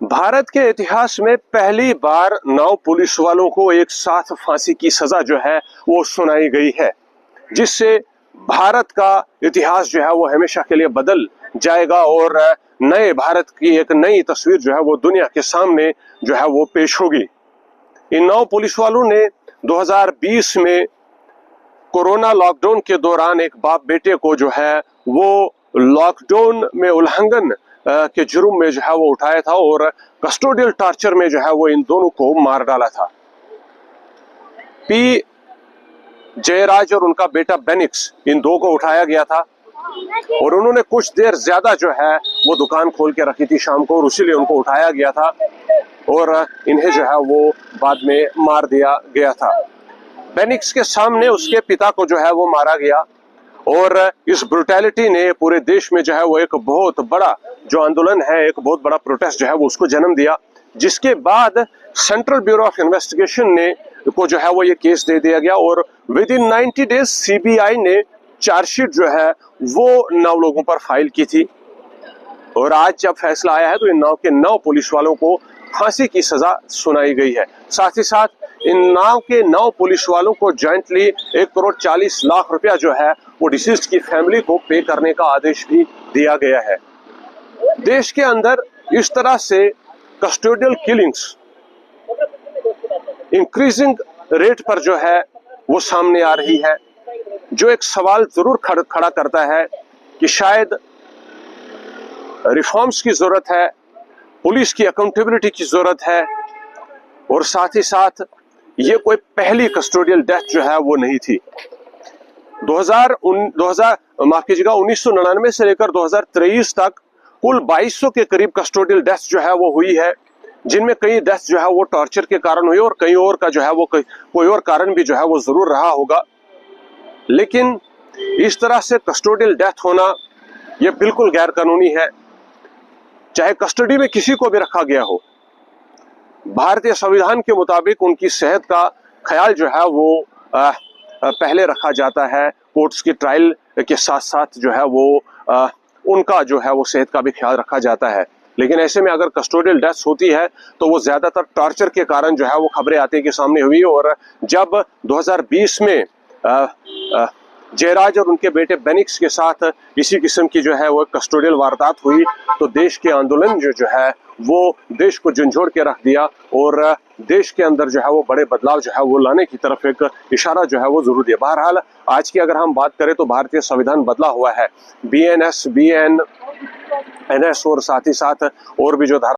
भारत के इतिहास में पहली बार 9 पुलिस वालों को एक साथ फांसी की सजा जो है वो सुनाई गई है, जिससे भारत का इतिहास जो है वो हमेशा के लिए बदल जाएगा और नए भारत की एक नई तस्वीर जो है वो दुनिया के सामने जो है वो पेश होगी। इन 9 पुलिस वालों ने 2020 में कोरोना लॉकडाउन के दौरान एक बाप बेटे को जो है वो लॉकडाउन में उल्लंघन के जुर्म में जो है वो उठाया था और कस्टोडियल टॉर्चर में जो है वो इन दोनों को मार डाला था। पी जयराज और उनका बेटा बेनिक्स, इन दो को उठाया गया था और उन्होंने कुछ देर ज्यादा जो है वो दुकान खोल के रखी थी शाम को, और इसीलिए उनको उठाया गया था और इन्हें जो है वो बाद में मार दिया गया था। बेनिक्स के सामने उसके पिता को जो है वो मारा गया और इस ब्रुटैलिटी ने पूरे देश में जो है वो एक बहुत बड़ा जो आंदोलन है, एक बहुत बड़ा प्रोटेस्ट जो है वो उसको जन्म दिया, जिसके बाद सेंट्रल ब्यूरो ऑफ इन्वेस्टिगेशन ने को जो है वो ये केस दे दिया गया और विद इन 90 डेज सीबीआई ने चार्जशीट जो है वो 9 लोगों पर फाइल की थी और आज जब फैसला आया है तो इन 9 के 9 पुलिस वालों को फांसी की सजा सुनाई गई है। साथ ही साथ इन 9 के 9 पुलिस वालों को जॉइंटली 1,40,00,000 रुपया जो है वो डिसीज्ड की फैमिली को पे करने का आदेश भी दिया गया है। देश के अंदर इस तरह से कस्टोडियल किलिंग्स इंक्रीजिंग रेट पर जो है वो सामने आ रही है, जो एक सवाल जरूर खड़ा करता है कि शायद रिफॉर्म्स की जरूरत है, पुलिस की अकाउंटेबिलिटी की जरूरत है और साथ ही साथ ये कोई पहली कस्टोडियल डेथ जो है वो नहीं थी। 1999 से लेकर 2023 तक कुल 2200 के करीब कस्टोडियल डेथ जो है वो हुई है, जिनमें कई डेथ जो है वो टॉर्चर के कारण हुई और कई और का जो है वो कोई और कारण भी जो है वो जरूर रहा होगा। लेकिन इस तरह से कस्टोडियल डेथ होना ये बिल्कुल गैर कानूनी है, चाहे कस्टडी में किसी को भी रखा गया हो। भारतीय संविधान के मुताबिक उनकी सेहत का ख्याल जो है वो पहले रखा जाता है, कोर्ट्स की ट्रायल के साथ साथ जो है वो उनका जो है वो सेहत का भी ख्याल रखा जाता है। लेकिन ऐसे में अगर कस्टोडियल डेथ होती है तो वो ज्यादातर टॉर्चर के कारण जो है वो खबरें आती है कि सामने हुई। और जब 2020 में जयराज और उनके बेटे बेनिक्स के साथ इसी किस्म की जो है वो कस्टोडियल वारदात हुई तो देश के आंदोलन जो है वो देश को झंझोड़ के रख दिया और देश के अंदर जो है वो बड़े बदलाव जो है वो लाने की तरफ एक इशारा जो है वो जरूर दिया। बहरहाल आज की अगर हम बात करें तो भारतीय संविधान बदला हुआ है, BNS, BNS और साथ ही साथ और भी जो धारा